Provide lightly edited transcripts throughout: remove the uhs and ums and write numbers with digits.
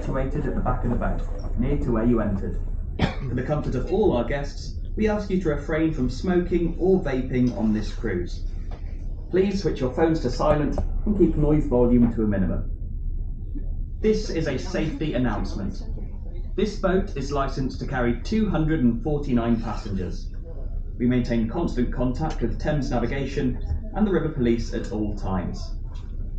situated at the back of the boat, near to where you entered. For the comfort of all our guests, we ask you to refrain from smoking or vaping on this cruise. Please switch your phones to silent and keep noise volume to a minimum. This is a safety announcement. This boat is licensed to carry 249 passengers. We maintain constant contact with Thames Navigation and the River Police at all times.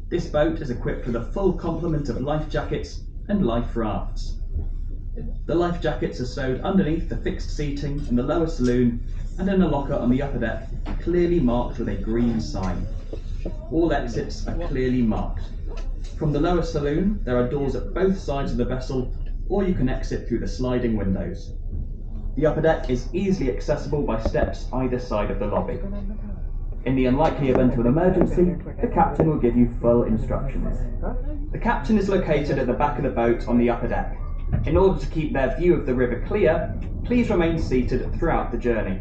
This boat is equipped with a full complement of life jackets and life rafts. The life jackets are stowed underneath the fixed seating in the lower saloon and in a locker on the upper deck, clearly marked with a green sign. All exits are clearly marked. From the lower saloon, there are doors at both sides of the vessel, or you can exit through the sliding windows. The upper deck is easily accessible by steps either side of the lobby. In the unlikely event of an emergency, the captain will give you full instructions. The captain is located at the back of the boat on the upper deck. In order to keep their view of the river clear, please remain seated throughout the journey.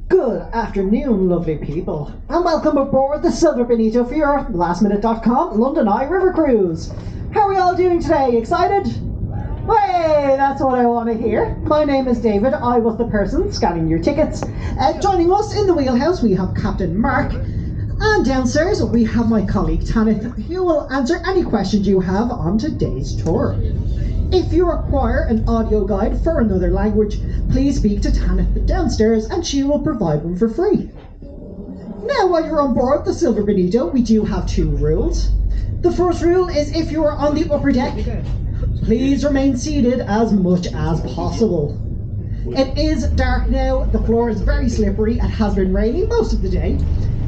Good afternoon, lovely people, and welcome aboard the Silver Bonito for your lastminute.com London Eye River Cruise. How are we all doing today? Excited? Hey, that's what I want to hear. My name is David. I was the person scanning your tickets. Joining us in the wheelhouse, we have Captain Mark. And downstairs, we have my colleague Tanith, who will answer any questions you have on today's tour. If you require an audio guide for another language, please speak to Tanith downstairs and she will provide one for free. Now, while you're on board the Silver Bonito, we do have two rules. The first rule is if you are on the upper deck, please remain seated as much as possible. It is dark now, the floor is very slippery, it has been raining most of the day,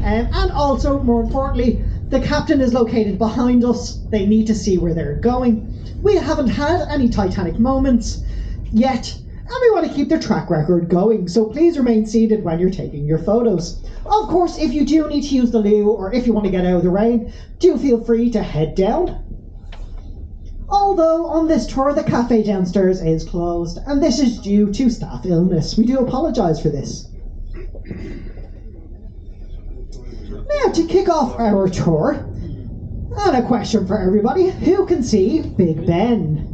and also, more importantly, the captain is located behind us. They need to see where they're going. We haven't had any Titanic moments yet, and we want to keep the track record going, so please remain seated when you're taking your photos. Of course, if you do need to use the loo, or if you want to get out of the rain, do feel free to head down. Although on this tour the cafe downstairs is closed, and this is due to staff illness. We do apologise for this. Now, to kick off our tour, and a question for everybody, who can see Big Ben?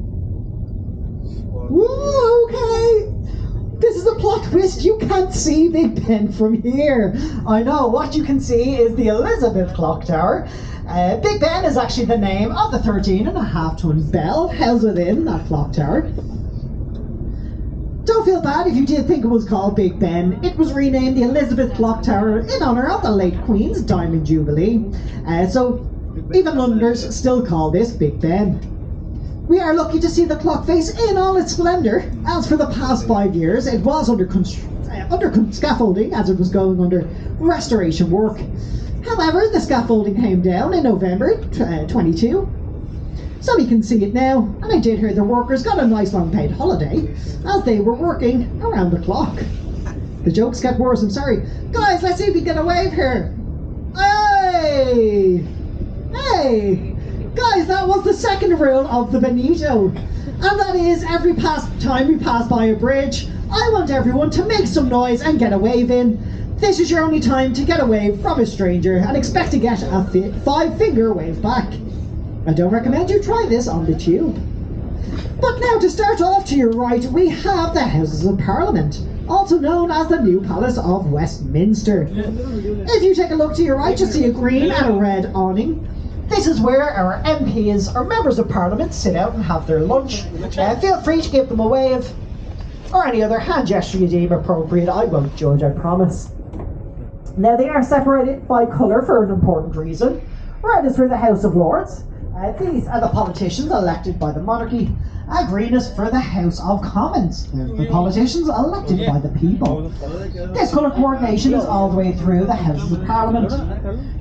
Ooh, okay. This is a plot twist, you can't see Big Ben from here. I know, what you can see is the Elizabeth Clock Tower. Big Ben is actually the name of the 13.5-ton bell housed within that clock tower. Don't feel bad if you did think it was called Big Ben. It was renamed the Elizabeth Clock Tower in honour of the late Queen's Diamond Jubilee. So even Londoners still call this Big Ben. We are lucky to see the clock face in all its splendour. As for the past 5 years, it was under scaffolding as it was going under restoration work. However, the scaffolding came down in November 22. So we can see it now, and I did hear the workers got a nice long paid holiday as they were working around the clock. The jokes get worse, I'm sorry. Guys, let's see if we can get a wave here. Hey! Hey! Guys, that was the second rule of the Bonito. And that is, every time we pass by a bridge, I want everyone to make some noise and get a wave in. This is your only time to get a wave from a stranger and expect to get a 5-finger wave back. I don't recommend you try this on the tube. But now, to start off to your right, we have the Houses of Parliament, also known as the New Palace of Westminster. If you take a look to your right, you'll see a green and a red awning. This is where our MPs, or members of Parliament, sit out and have their lunch. Feel free to give them a wave, or any other hand gesture you deem appropriate. I won't judge, I promise. Now, they are separated by colour for an important reason. Red is for the House of Lords. These are the politicians elected by the monarchy. Green is for the House of Commons. They're the politicians elected by the people. This colour coordination is all the way through the Houses of Parliament,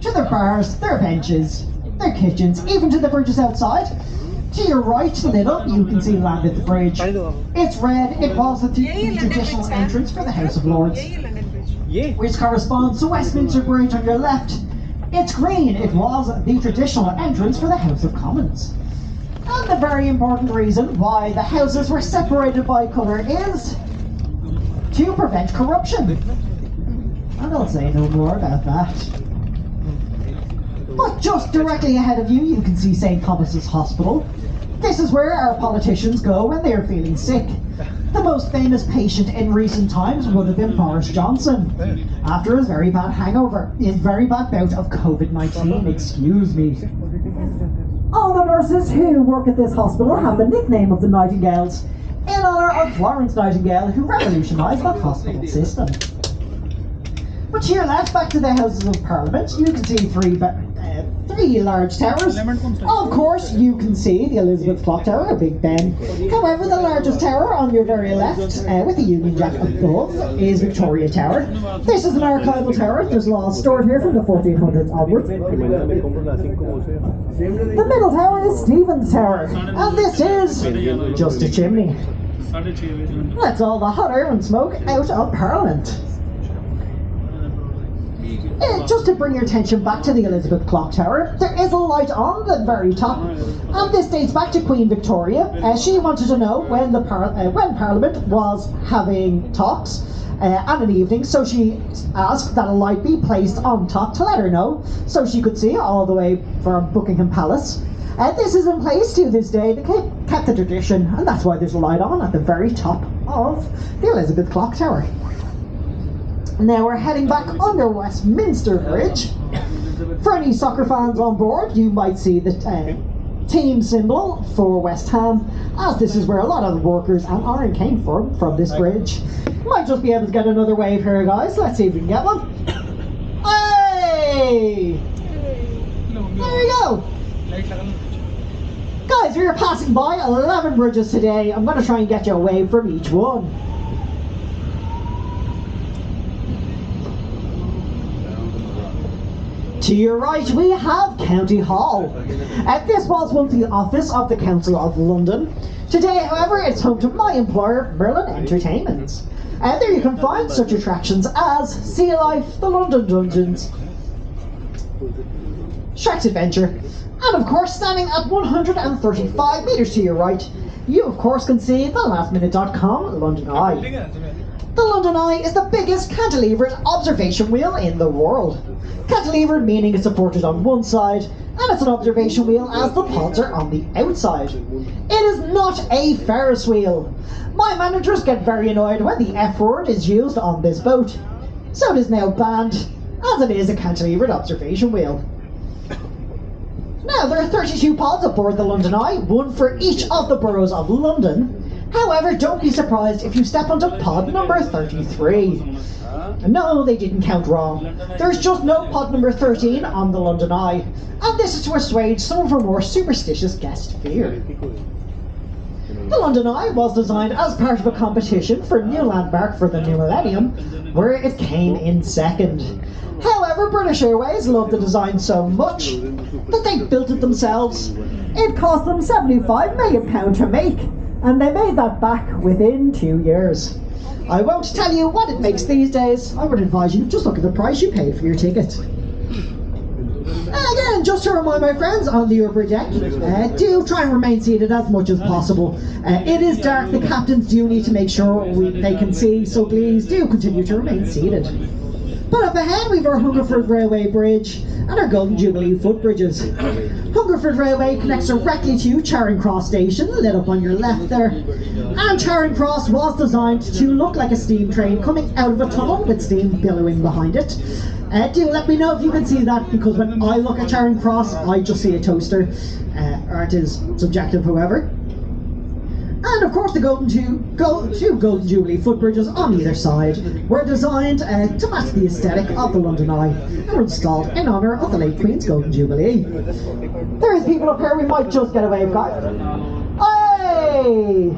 to their bars, their benches, their kitchens, even to the bridges outside. To your right a little, you can see Lambeth Bridge. It's red. It was the traditional entrance for the House of Lords, which corresponds to Westminster Bridge on your left. It's green. It was the traditional entrance for the House of Commons. And the very important reason why the houses were separated by colour is to prevent corruption. And I'll say no more about that. Just directly ahead of you, you can see St. Thomas's Hospital. This is where our politicians go when they're feeling sick. The most famous patient in recent times would have been Boris Johnson, after his very bad bout of COVID-19, excuse me. All the nurses who work at this hospital have the nickname of the Nightingales, in honour of Florence Nightingale, who revolutionised that hospital system. But to your left, back to the Houses of Parliament, you can see three large towers. Of course, you can see the Elizabeth Clock Tower, or Big Ben. However, the largest tower on your very left, with the Union Jack above, is Victoria Tower. This is an archival tower. There's laws stored here from the 1400s onwards. The middle tower is Stephen's Tower, and this is just a chimney. Let's all the hot air and smoke out of Parliament. Just to bring your attention back to the Elizabeth Clock Tower, there is a light on the very top, and this dates back to Queen Victoria. She wanted to know when Parliament was having talks at an evening, so she asked that a light be placed on top to let her know, so she could see all the way from Buckingham Palace. This is in place to this day. They kept the tradition, and that's why there's a light on at the very top of the Elizabeth Clock Tower. Now we're heading back under Westminster Bridge. For any soccer fans on board, you might see the team symbol for West Ham, as this is where a lot of the workers and iron came from this bridge. Might just be able to get another wave here, guys. Let's see if we can get one. Hey! There we go. Guys, we are passing by 11 bridges today. I'm going to try and get you a wave from each one. To your right, we have County Hall. This was once the office of the Council of London. Today, however, it's home to my employer, Merlin Entertainments. There you can find such attractions as Sea Life, the London Dungeons, Shrek's Adventure, and of course, standing at 135 metres to your right, you of course can see the lastminute.com London Eye. The London Eye is the biggest cantilevered observation wheel in the world. Cantilevered meaning it's supported on one side, and it's an observation wheel as the pods are on the outside. It is not a Ferris wheel. My managers get very annoyed when the F word is used on this boat, so it is now banned, as it is a cantilevered observation wheel. Now, there are 32 pods aboard the London Eye, one for each of the boroughs of London. However, don't be surprised if you step onto pod number 33. No, they didn't count wrong. There's just no pod number 13 on the London Eye, and this is to assuage some of our more superstitious guest fear. The London Eye was designed as part of a competition for new landmark for the new millennium, where it came in second. However, British Airways loved the design so much that they built it themselves. It cost them £75 million to make, and they made that back within 2 years. I won't tell you what it makes these days. I would advise you just look at the price you paid for your ticket. Again, just to remind my friends on the upper deck, do try and remain seated as much as possible. It is dark, the captains do need to make sure they can see, so please do continue to remain seated. But up ahead we've our Hungerford Railway Bridge and our Golden Jubilee footbridges. Hungerford Railway connects directly to Charing Cross Station, lit up on your left there. And Charing Cross was designed to look like a steam train coming out of a tunnel with steam billowing behind it. Do let me know if you can see that, because when I look at Charing Cross, I just see a toaster. Art is subjective, however. And of course the two Golden Jubilee footbridges on either side were designed to match the aesthetic of the London Eye and were installed in honour of the late Queen's Golden Jubilee. There is people up here, we might just get a wave, guys. Hey!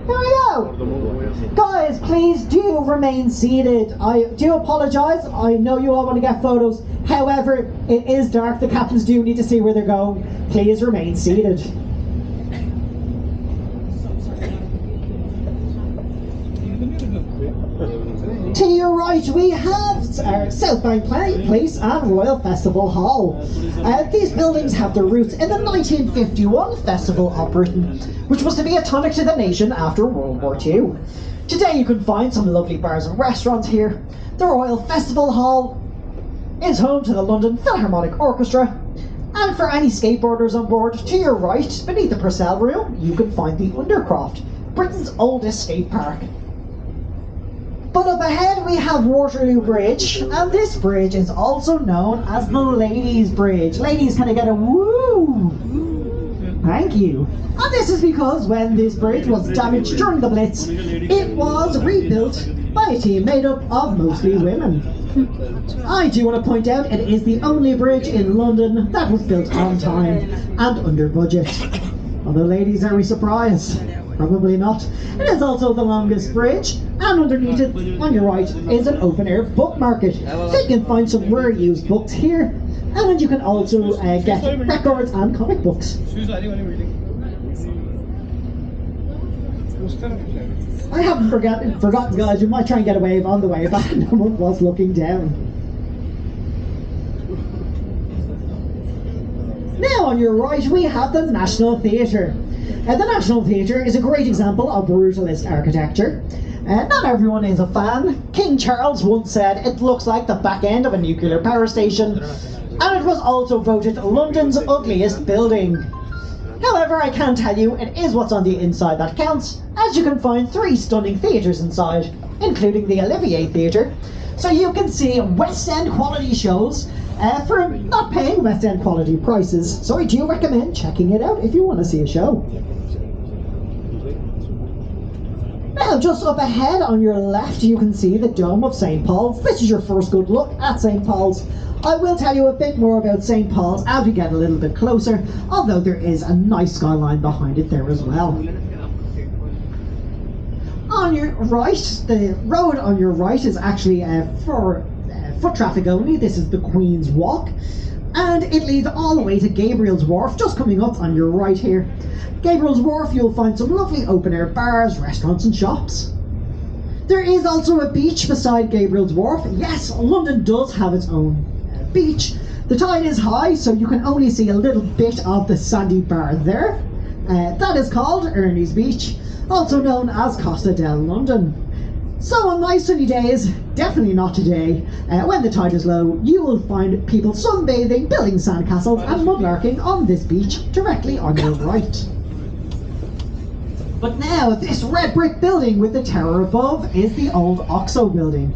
Here we go! Guys, please do remain seated. I do apologise, I know you all want to get photos. However, it is dark, the captains do need to see where they're going. Please remain seated. To your right, we have South Bank Place and Royal Festival Hall. These buildings have their roots in the 1951 Festival of Britain, which was to be a tonic to the nation after World War II. Today you can find some lovely bars and restaurants here. The Royal Festival Hall is home to the London Philharmonic Orchestra, And for any skateboarders on board, to your right, beneath the Purcell Room, you can find the Undercroft, Britain's oldest skate park. But up ahead we have Waterloo Bridge, and this bridge is also known as the Ladies' Bridge. Ladies, can I get a woo? Thank you. And this is because when this bridge was damaged during the Blitz, it was rebuilt by a team made up of mostly women. I do want to point out it is the only bridge in London that was built on time and under budget. Although, ladies, are we surprised? Probably not. It is also the longest bridge, and underneath it, on your right, is an open-air book market. So you can find some rare used books here, and you can also get records and comic books. I haven't forgotten, guys. You might try and get a wave on the way back. No one was looking down. Now on your right we have the National Theatre. The National Theatre is a great example of brutalist architecture. Not everyone is a fan. King Charles once said it looks like the back end of a nuclear power station, and it was also voted London's ugliest building. However, I can tell you it is what's on the inside that counts, as you can find 3 stunning theatres inside, including the Olivier Theatre, so you can see West End quality shows for not paying West End quality prices. So I do recommend checking it out if you want to see a show. Now, just up ahead on your left, you can see the Dome of St. Paul's. This is your first good look at St. Paul's. I will tell you a bit more about St. Paul's as we get a little bit closer, although there is a nice skyline behind it there as well. On your right, the road on your right is actually for foot traffic only. This is the Queen's Walk, and it leads all the way to Gabriel's Wharf, just coming up on your right here. Gabriel's Wharf, you'll find some lovely open-air bars, restaurants and shops. There is also a beach beside Gabriel's Wharf. Yes, London does have its own beach. The tide is high, so you can only see a little bit of the sandy bar there. That is called Ernie's Beach, also known as Costa del London. So on nice sunny days, definitely not today, when the tide is low, you will find people sunbathing, building sandcastles and mudlarking on this beach directly on your right. But now, this red brick building with the tower above is the old Oxo building.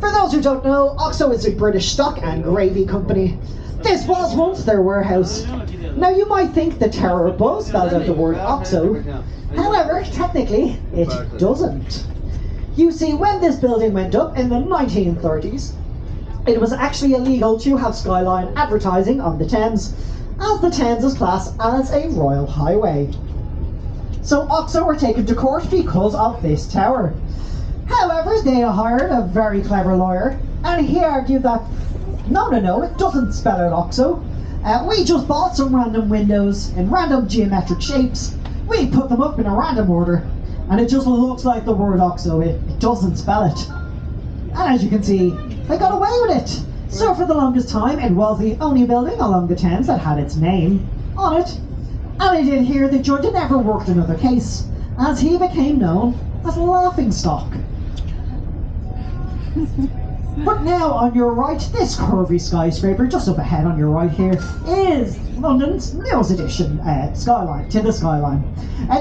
For those who don't know, Oxo is a British stock and gravy company. This was once their warehouse. Now you might think the tower above spelled out the word Oxo. However, technically, it doesn't. You see, when this building went up in the 1930s, it was actually illegal to have skyline advertising on the Thames, as the Thames is classed as a royal highway. So Oxo were taken to court because of this tower. However, they hired a very clever lawyer, and he argued that no, it doesn't spell out Oxo. We just bought some random windows in random geometric shapes. We put them up in a random order, and it just looks like the word Oxo. It doesn't spell it. And as you can see, they got away with it. So for the longest time, it was the only building along the Thames that had its name on it. And I did hear the judge never worked another case, as he became known as Laughingstock. But now on your right, this curvy skyscraper just up ahead on your right here is London's newest addition to the skyline.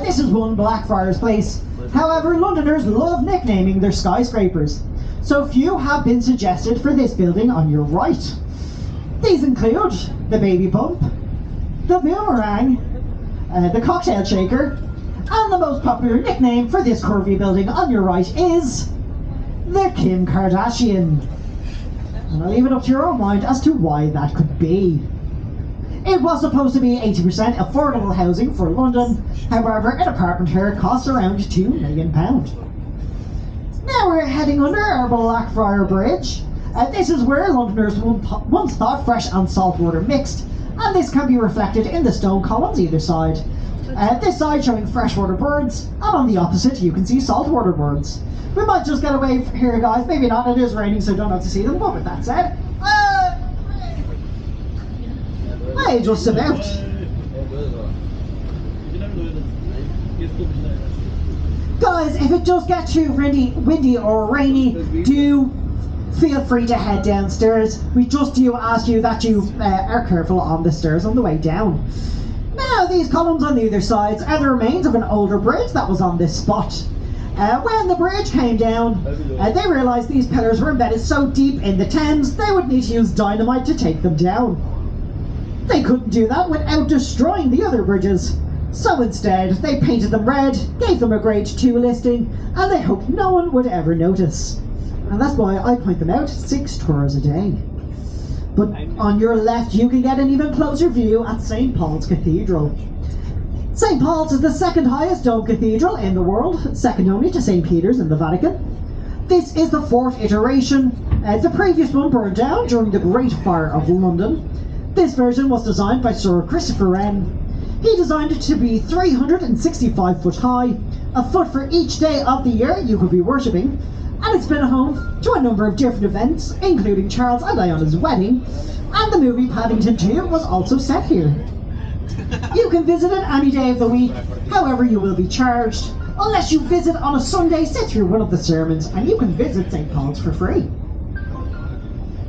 This is one Blackfriars Place. However, Londoners love nicknaming their skyscrapers, so few have been suggested for this building on your right. These include the Baby Bump, the Boomerang, the Cocktail Shaker, and the most popular nickname for this curvy building on your right is the Kim Kardashian. And I'll leave it up to your own mind as to why that could be. It was supposed to be 80% affordable housing for London, however an apartment here costs around £2 million. Now we're heading under our Blackfriar Bridge. This is where Londoners once thought fresh and salt water mixed, and this can be reflected in the stone columns either side. This side showing freshwater birds, and on the opposite you can see saltwater birds. We might just get away here, guys. Maybe not. It is raining, so don't have to see them. But with that said, hey, just about. Guys, if it does get too windy or rainy, do feel free to head downstairs. We just do ask you that you are careful on the stairs on the way down. Now, these columns on either sides are the remains of an older bridge that was on this spot. When the bridge came down, they realised these pillars were embedded so deep in the Thames they would need to use dynamite to take them down. They couldn't do that without destroying the other bridges. So instead, they painted them red, gave them a grade 2 listing, and they hoped no one would ever notice. And that's why I point them out 6 tours a day. But on your left, you can get an even closer view at St. Paul's Cathedral. St. Paul's is the second highest dome cathedral in the world, second only to St. Peter's in the Vatican. This is the 4th iteration. The previous one burned down during the Great Fire of London. This version was designed by Sir Christopher Wren. He designed it to be 365 foot high, a foot for each day of the year you could be worshipping, and it's been home to a number of different events, including Charles and Diana's wedding, and the movie Paddington 2 was also set here. You can visit it any day of the week, however you will be charged, unless you visit on a Sunday, sit through one of the sermons, and you can visit St. Paul's for free.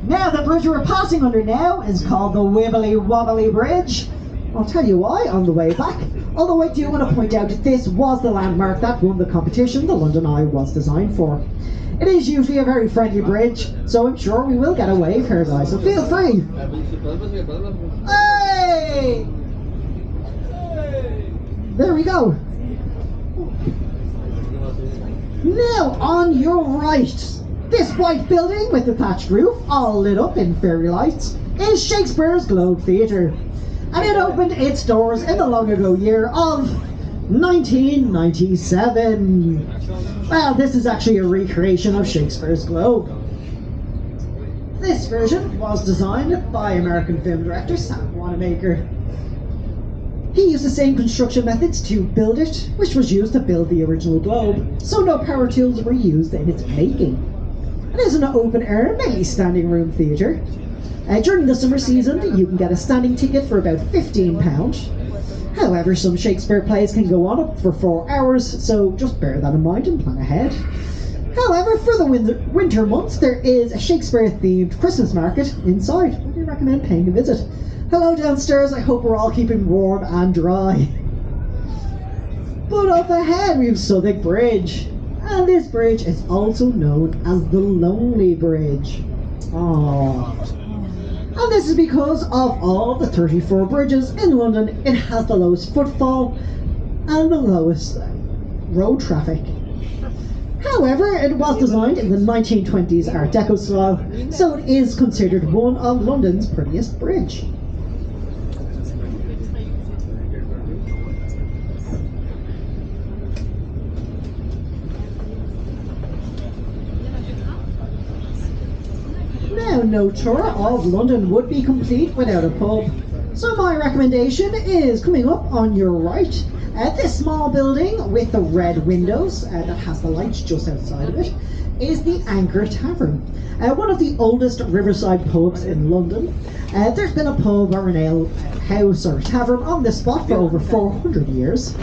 Now, the bridge we're passing under now is called the Wibbly Wobbly Bridge. I'll tell you why on the way back, although I do want to point out that this was the landmark that won the competition the London Eye was designed for. It is usually a very friendly bridge, so I'm sure we will get a wave here, guys, so feel free. Hey! There we go. Now, on your right, this white building with the thatched roof, all lit up in fairy lights, is Shakespeare's Globe Theatre. And it opened its doors in the long ago year of 1997. Well, this is actually a recreation of Shakespeare's Globe. This version was designed by American film director Sam Wanamaker. He used the same construction methods to build it, which was used to build the original Globe, so no power tools were used in its making. It is an open-air, mainly standing room theatre. During the summer season, you can get a standing ticket for about £15. However, some Shakespeare plays can go on up for 4 hours, so just bear that in mind and plan ahead. However, for the winter months, there is a Shakespeare-themed Christmas market inside. I do recommend paying a visit. Hello downstairs, I hope we're all keeping warm and dry. But up ahead, we have Southwark Bridge. And this bridge is also known as the Lonely Bridge. Aww. And this is because of all the 34 bridges in London, it has the lowest footfall and the lowest road traffic. However, it was designed in the 1920s Art Deco style, so it is considered one of London's prettiest bridge. Now, no tour of London would be complete without a pub, so my recommendation is coming up on your right. This small building with the red windows that has the lights just outside of it is the Anchor Tavern, one of the oldest riverside pubs in London. There's been a pub or an ale house or tavern on this spot for over 400 years.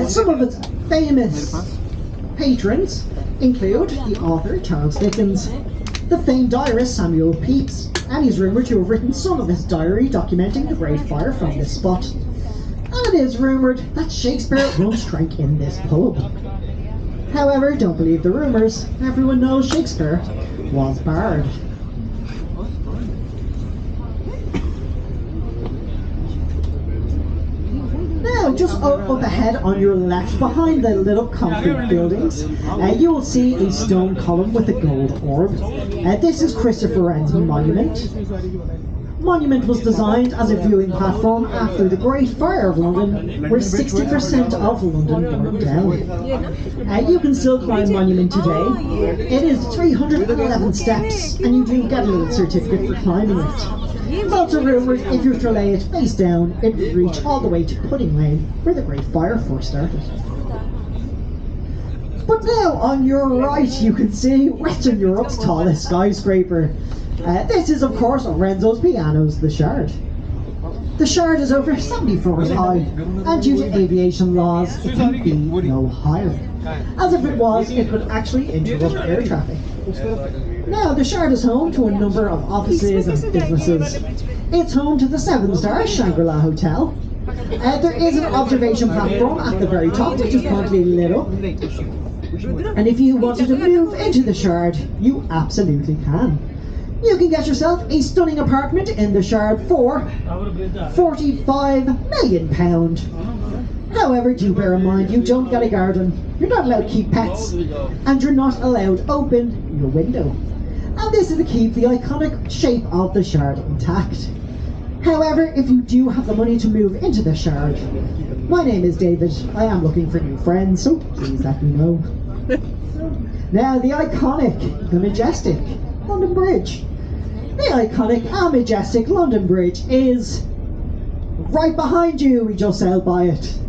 Some of its famous patrons include the author Charles Dickens, the famed diarist Samuel Pepys, and he's rumoured to have written some of his diary documenting the Great Fire from this spot. And it is rumoured that Shakespeare once drank in this pub. However, don't believe the rumours, everyone knows Shakespeare was barred. Now, just up ahead on your left, behind the little concrete buildings, you will see a stone column with a gold orb. This is Christopher Wren's monument. Monument was designed as a viewing platform after the Great Fire of London, where 60% of London burned down. You can still climb Monument today. It is 311 steps, and you do get a little certificate for climbing it. It's also rumoured if you lay it face down, it would reach all the way to Pudding Lane, where the Great Fire first started. But now, on your right, you can see Western Europe's tallest skyscraper. This is, of course, Renzo's Piano's The Shard. The Shard is over 70 floors high, and due to aviation laws, it can be no higher. As if it was, it could actually interrupt air traffic. Now, the Shard is home to a number of offices and businesses. It's home to the 7-star Shangri-La Hotel. There is an observation platform at the very top, which is currently lit up. And if you wanted to move into the Shard, you absolutely can. You can get yourself a stunning apartment in the Shard for £45 million. However, do bear in mind, you don't get a garden, you're not allowed to keep pets, and you're not allowed to open your window. And this is to keep the iconic shape of the Shard intact. However, if you do have the money to move into the Shard, my name is David, I am looking for new friends, so please let me know. Now, the iconic, the majestic London Bridge. The iconic and majestic London Bridge is right behind you. We just sailed by it.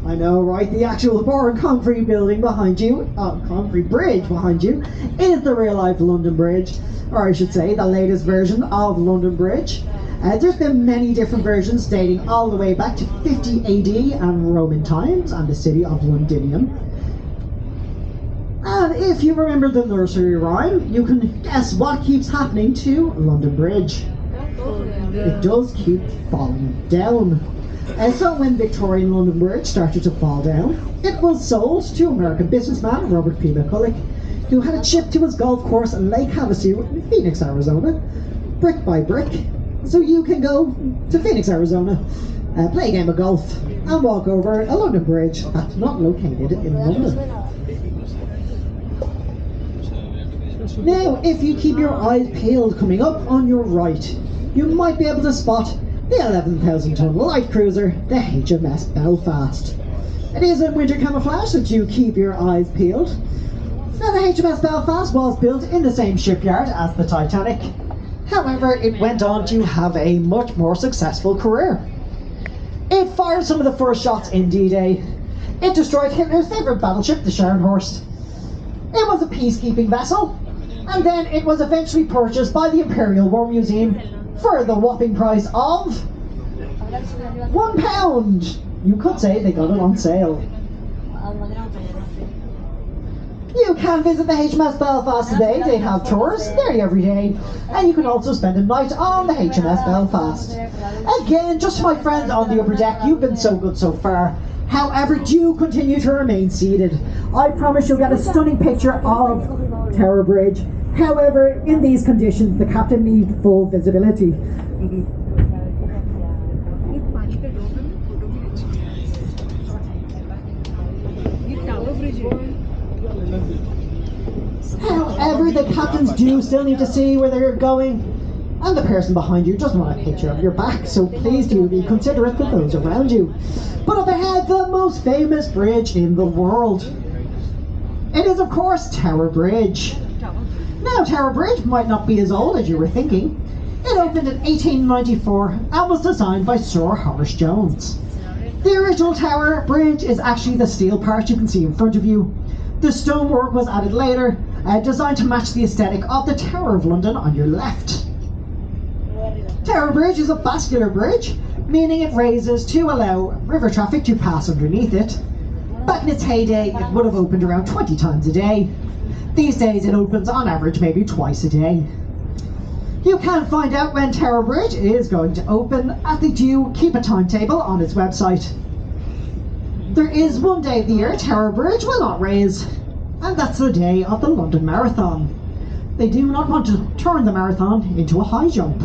I know, right? The actual boring concrete building behind you, concrete bridge behind you, is the real life London Bridge, or I should say, the latest version of London Bridge. There's been many different versions dating all the way back to 50 AD and Roman times and the city of Londinium. And if you remember the nursery rhyme, you can guess what keeps happening to London Bridge. It does keep falling down. And so when Victorian London Bridge started to fall down, it was sold to American businessman Robert P. McCulloch, who had it shipped to his golf course in Lake Havasu in Phoenix, Arizona, brick by brick. So you can go to Phoenix, Arizona, play a game of golf, and walk over a London Bridge that's not located in London. Now, if you keep your eyes peeled coming up on your right, you might be able to spot the 11,000-ton light cruiser, the HMS Belfast. It is in winter camouflage, so do keep your eyes peeled. Now, the HMS Belfast was built in the same shipyard as the Titanic. However, it went on to have a much more successful career. It fired some of the first shots in D-Day. It destroyed Hitler's favourite battleship, the Scharnhorst. It was a peacekeeping vessel, and then it was eventually purchased by the Imperial War Museum for the whopping price of £1. You could say they got it on sale. You can visit the HMS Belfast today. They have tours nearly every day, and you can also spend a night on the HMS Belfast. Again, just to my friends on the upper deck, you've been so good so far. However, do continue to remain seated. I promise you'll get a stunning picture of Tower Bridge. However, in these conditions, the captain needs full visibility. However, the captains do still need to see where they're going, and the person behind you doesn't want a picture of your back, so please do be considerate of those around you. But up ahead, the most famous bridge in the world. It is, of course, Tower Bridge. Now, Tower Bridge might not be as old as you were thinking. It opened in 1894 and was designed by Sir Horace Jones. The original Tower Bridge is actually the steel part you can see in front of you. The stonework was added later, designed to match the aesthetic of the Tower of London on your left. Tower Bridge is a vascular bridge, meaning it raises to allow river traffic to pass underneath it. Back in its heyday, it would have opened around 20 times a day. These days it opens on average maybe twice a day. You can find out when Tower Bridge is going to open, as they do keep a timetable on its website. There is one day of the year Tower Bridge will not raise, and that's the day of the London Marathon. They do not want to turn the marathon into a high jump.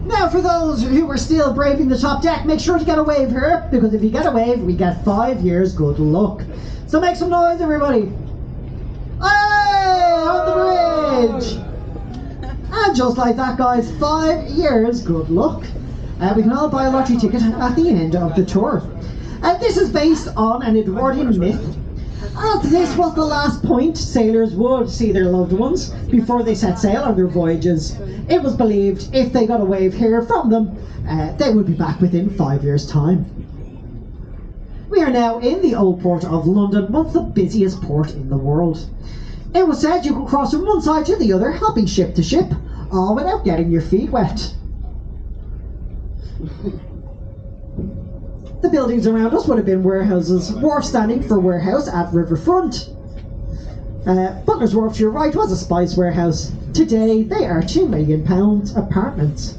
Now, for those who are still braving the top deck, make sure to get a wave here, because if you get a wave, we get 5 years good luck. So make some noise, everybody. Hey, on the bridge! And just like that, guys, 5 years good luck. We can all buy a lottery ticket at the end of the tour. This is based on an Edwardian myth. As this was the last point sailors would see their loved ones before they set sail on their voyages. It was believed if they got a wave here from them, they would be back within 5 years' time. We are now in the Old Port of London, once the busiest port in the world. It was said you could cross from one side to the other, hopping ship to ship, all without getting your feet wet. The buildings around us would have been warehouses, wharf standing for warehouse at riverfront. Butler's Wharf to your right was a spice warehouse. Today they are £2 million apartments.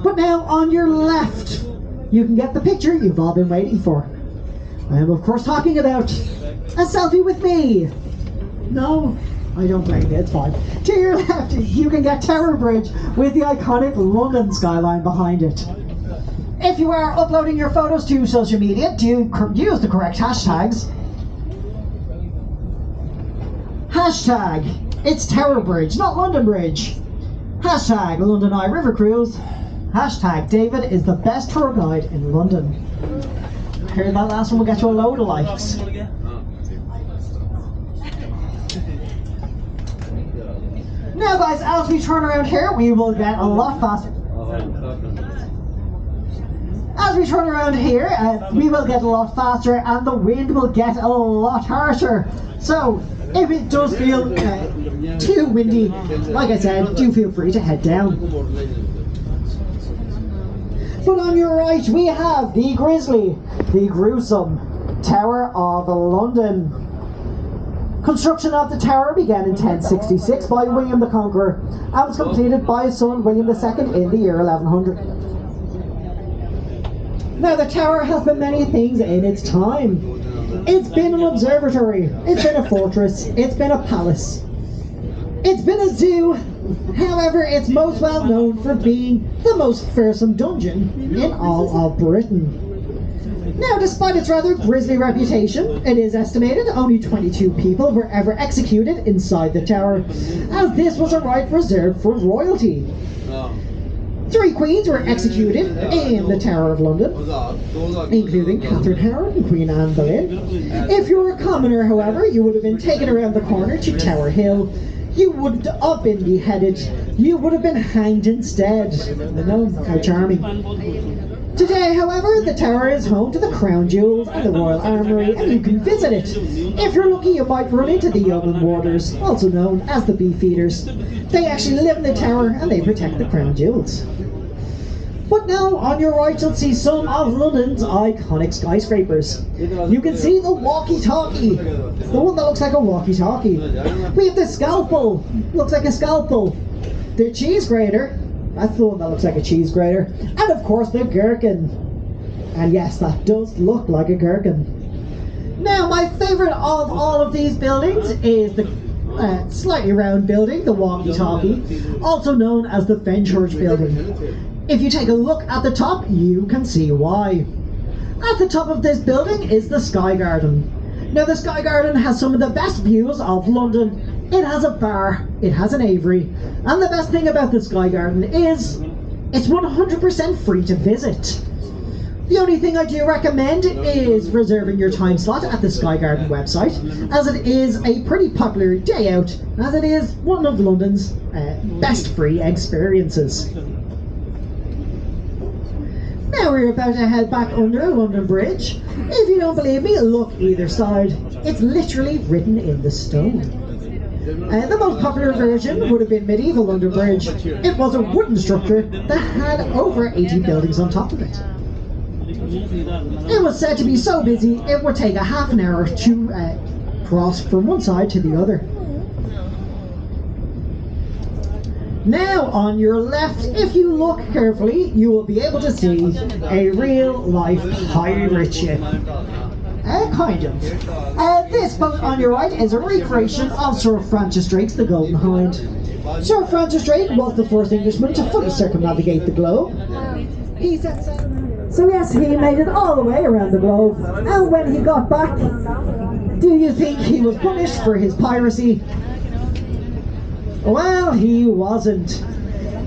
But now on your left, you can get the picture you've all been waiting for. I am of course talking about a selfie with me. No, I don't blame you, it's fine. To your left, you can get Tower Bridge with the iconic London skyline behind it. If you are uploading your photos to social media, do use the correct hashtags. Hashtag, it's Tower Bridge, not London Bridge. Hashtag, London Eye River Cruise. Hashtag, David is the best tour guide in London. I heard that last one will get you a load of likes. Now guys, as we turn around here, we will get a lot faster. As we turn around here, we will get a lot faster and the wind will get a lot harsher. So, if it does feel too windy, like I said, do feel free to head down. But on your right, we have the grisly, the gruesome Tower of London. Construction of the tower began in 1066 by William the Conqueror and was completed by his son William II in the year 1100. Now the tower has been many things in its time. It's been an observatory, it's been a fortress, it's been a palace, it's been a zoo. However, it's most well known for being the most fearsome dungeon in all of Britain. Now, despite its rather grisly reputation, it is estimated only 22 people were ever executed inside the tower, as this was a right reserved for royalty. 3 queens were executed in the Tower of London, including Catherine Howard and Queen Anne Boleyn. If you were a commoner, however, you would have been taken around the corner to Tower Hill. You wouldn't have been beheaded, you would have been hanged instead. I know, how charming. Today, however, the tower is home to the Crown Jewels and the Royal Armoury, and you can visit it. If you're lucky, you might run into the Yeoman Warders, also known as the Beefeaters. They actually live in the tower and they protect the Crown Jewels. But now, on your right, you'll see some of London's iconic skyscrapers. You can see the walkie-talkie, the one that looks like a walkie-talkie. We have the scalpel, looks like a scalpel. The cheese grater, that's the one that looks like a cheese grater. And of course the gherkin. And yes, that does look like a gherkin. Now, my favourite of all of these buildings is the slightly round building, the walkie-talkie, also known as the Fenchurch building. If you take a look at the top, you can see why. At the top of this building is the Sky Garden. Now, the Sky Garden has some of the best views of London. It has a bar, it has an aviary, and the best thing about the Sky Garden is it's 100% free to visit. The only thing I do recommend is reserving your time slot at the Sky Garden website, as it is a pretty popular day out, as it is one of London's best free experiences. Now we're about to head back under London Bridge. If you don't believe me, look either side. It's literally written in the stone. The most popular version would have been medieval London Bridge. It was a wooden structure that had over 80 buildings on top of it. It was said to be so busy it would take a half an hour to cross from one side to the other. Now, on your left, if you look carefully, you will be able to see a real-life pirate ship. Kind of. This boat on your right is a recreation of Sir Francis Drake's The Golden Hind. Sir Francis Drake was the first Englishman to fully circumnavigate the globe. So yes, he made it all the way around the globe. And when he got back, do you think he was punished for his piracy? Well, he wasn't.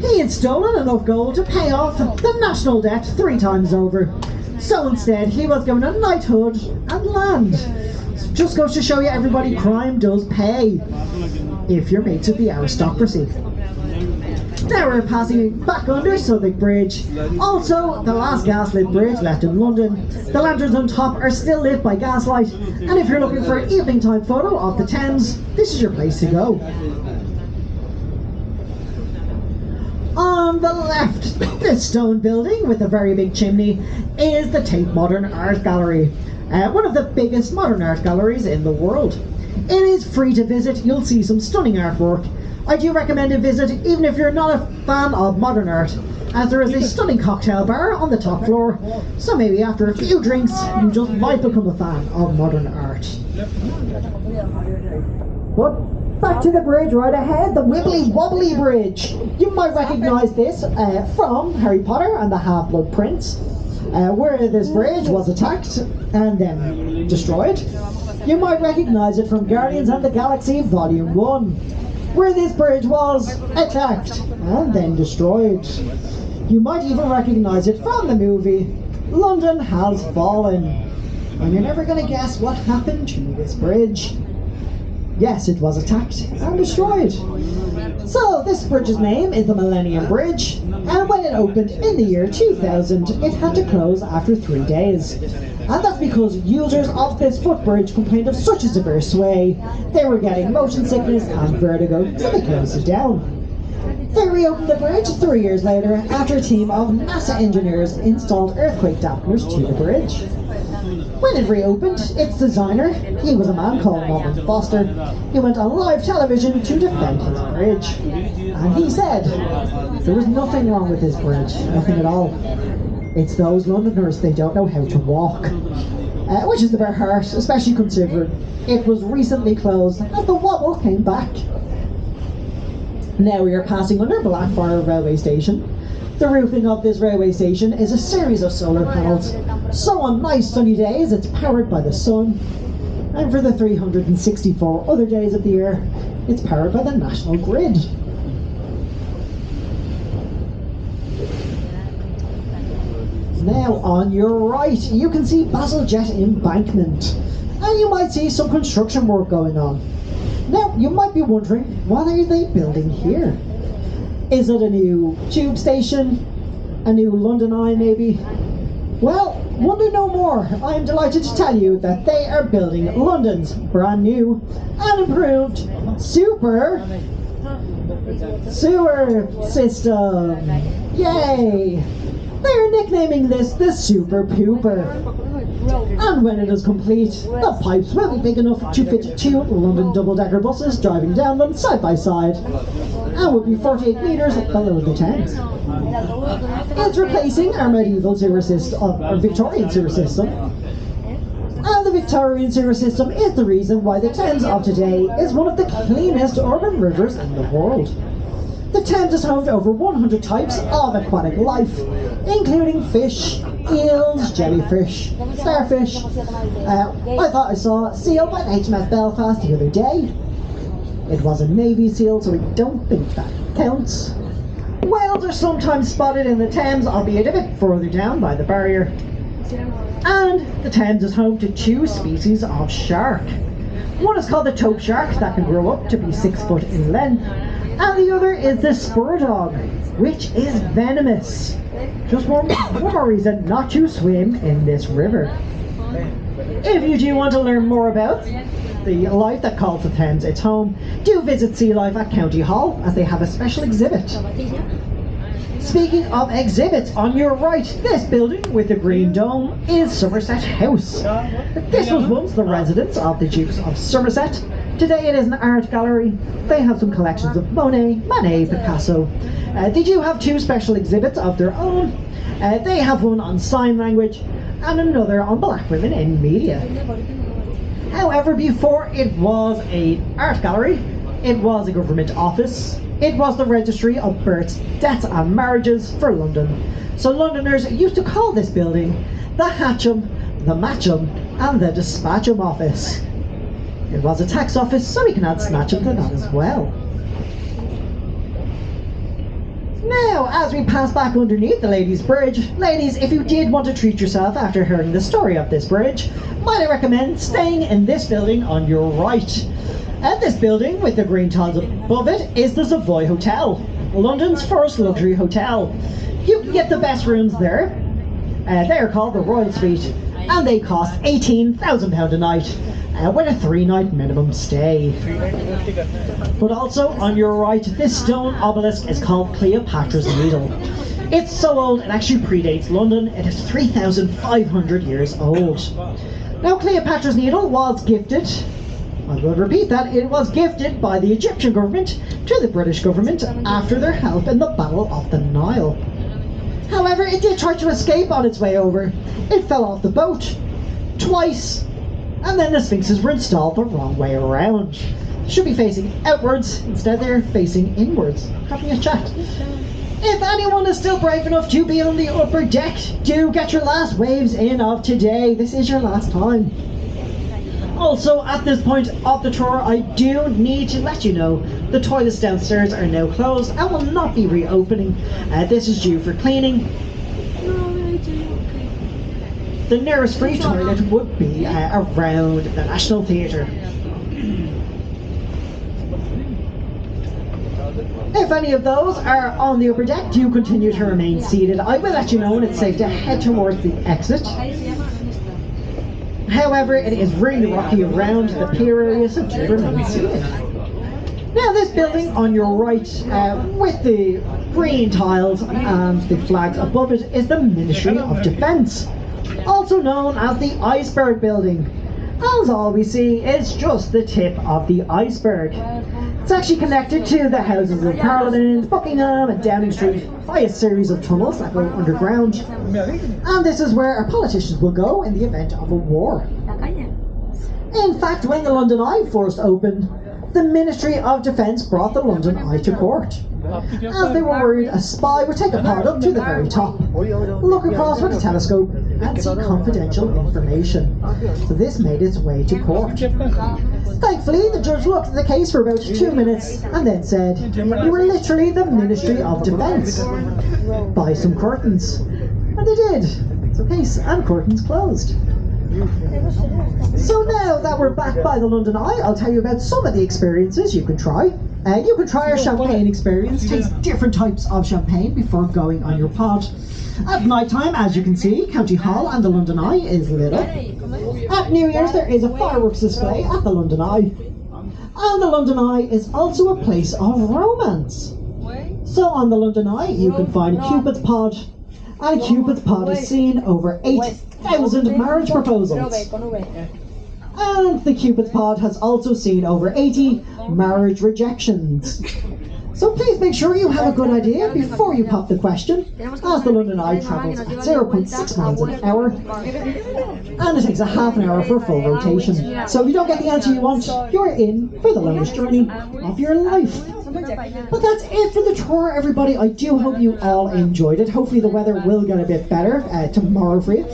He had stolen enough gold to pay off the national debt 3 times over. So instead, he was given a knighthood and land. Just goes to show you, everybody, crime does pay if you're mates with the aristocracy. Now we're passing back under Southwark Bridge. Also, the last gaslit bridge left in London. The lanterns on top are still lit by gaslight. And if you're looking for an evening time photo of the Thames, this is your place to go. On the left, this stone building with a very big chimney is the Tate Modern Art Gallery, one of the biggest modern art galleries in the world. It is free to visit. You'll see some stunning artwork. I do recommend a visit even if you're not a fan of modern art, as there is a stunning cocktail bar on the top floor, so maybe after a few drinks you just might become a fan of modern art. But back to the bridge right ahead, the Wibbly Wobbly Bridge. You might recognise this from Harry Potter and the Half-Blood Prince, where this bridge was attacked and then destroyed. You might recognise it from Guardians of the Galaxy Volume 1, where this bridge was attacked and then destroyed. You might even recognise it from the movie London Has Fallen. And you're never going to guess what happened to this bridge. Yes, it was attacked and destroyed. So this bridge's name is the Millennium Bridge, and when it opened in the year 2000, it had to close after 3 days. And that's because users of this footbridge complained of such a severe sway, they were getting motion sickness and vertigo, so they closed it down. They reopened the bridge 3 years later after a team of NASA engineers installed earthquake dampeners to the bridge. When it reopened, its designer, he was a man called Norman Foster, he went on live television to defend his bridge. And he said, there was nothing wrong with this bridge, nothing at all. It's those Londoners, they don't know how to walk. Which is a bit harsh, especially considering it was recently closed and the wobble came back. Now we are passing under Blackfriars railway station. The roofing of this railway station is a series of solar panels, so on nice sunny days it's powered by the sun, and for the 364 other days of the year it's powered by the national grid. Now on your right you can see Bazalgette Embankment, and you might see some construction work going on. Now you might be wondering, what are they building here? Is it a new tube station? A new London Eye maybe? Well, wonder no more. I am delighted to tell you that they are building London's brand new and improved super sewer system. Yay! They are nicknaming this the Super Pooper. And when it is complete, the pipes will be big enough to fit 2 London double-decker buses driving down them side by side, and will be 48 metres below the Thames. It's replacing our medieval sewer system, our Victorian sewer system. And the Victorian sewer system is the reason why the Thames of today is one of the cleanest urban rivers in the world. The Thames is home to over 100 types of aquatic life, including fish, eels, jellyfish, starfish. I thought I saw a seal by HMS Belfast the other day. It was a Navy seal, so I don't think that counts. Whales are sometimes spotted in the Thames, albeit a bit further down by the barrier. And the Thames is home to 2 species of shark. One is called the taupe shark, that can grow up to be 6 foot in length, and the other is the spur dog, which is venomous. Just one more reason not to swim in this river. If you do want to learn more about the life that calls the Thames its home, do visit Sea Life at County Hall, as they have a special exhibit. Speaking of exhibits, on your right, this building with the green dome is Somerset House. This was once the residence of the Dukes of Somerset. Today it is an art gallery. They have some collections of Monet, Manet, Picasso. They do have 2 special exhibits of their own. They have one on sign language and another on black women in media. However, before it was an art gallery, it was a government office. It was the registry of births, deaths and marriages for London. So Londoners used to call this building the Hatcham, the Matcham and the Dispatcham office. It was a tax office, so we can add Snatcham to that as well. Now, as we pass back underneath the Ladies' Bridge, ladies, if you did want to treat yourself after hearing the story of this bridge, might I recommend staying in this building on your right. And this building, with the green tiles above it, is the Savoy Hotel, London's first luxury hotel. You can get the best rooms there. They are called the Royal Suite, and they cost £18,000 a night, with a 3-night minimum stay. But also, on your right, this stone obelisk is called Cleopatra's Needle. It's so old it actually predates London. It is 3,500 years old. Now, Cleopatra's Needle was gifted I will repeat that, it was gifted by the Egyptian government to the British government after their help in the Battle of the Nile. However, it did try to escape on its way over. It fell off the boat twice, and then the Sphinxes were installed the wrong way around. Should be facing outwards, instead they're facing inwards, having a chat. If anyone is still brave enough to be on the upper deck, do get your last waves in of today. This is your last time. Also, at this point of the tour, I do need to let you know the toilets downstairs are now closed and will not be reopening. This is due for cleaning. The nearest free toilet would be around the National Theatre. If any of those are on the upper deck, do continue to remain seated. I will let you know when it's safe to head towards the exit. However, it is really rocky around the pier area, so do remain seated. Now, this building on your right, with the green tiles and the flags above it, is the Ministry of Defence, also known as the Iceberg Building. As all we see is just the tip of the iceberg. It's actually connected to the Houses of Parliament, Buckingham and Downing Street by a series of tunnels that go underground. And this is where our politicians will go in the event of a war. In fact, when the London Eye first opened, the Ministry of Defence brought the London Eye to court, as they were worried a spy would take a pod up to the very top, look across with a telescope and see confidential information. So this made its way to court. Thankfully, the judge looked at the case for about 2 minutes and then said, "You were literally the Ministry of Defence. Buy some curtains." And they did. So case and curtains closed. So now that we're back by the London Eye, I'll tell you about some of the experiences you can try. You can try our champagne experience. Taste different types of champagne before going on your pod. At night time, as you can see, County Hall and the London Eye is lit up. At New Year's, there is a fireworks display at the London Eye. And the London Eye is also a place of romance. So on the London Eye, you can find Cupid's Pod. And Cupid's Pod has seen over 8,000 marriage proposals. And the Cupid's Pod has also seen over 80 marriage rejections. So please make sure you have a good idea before you pop the question, as the London Eye travels at 0.6 miles an hour, and it takes a half an hour for full rotation. So if you don't get the answer you want, you're in for the longest journey of your life. But that's it for the tour, everybody. I do hope you all enjoyed it. Hopefully the weather will get a bit better tomorrow for you.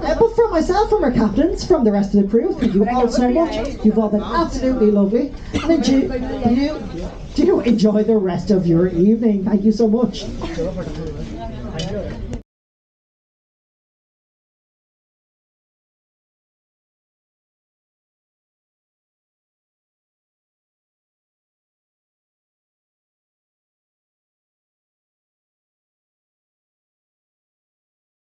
But from myself, from our captains, from the rest of the crew, thank you all so much. You've all been absolutely lovely. And do enjoy the rest of your evening. Thank you so much.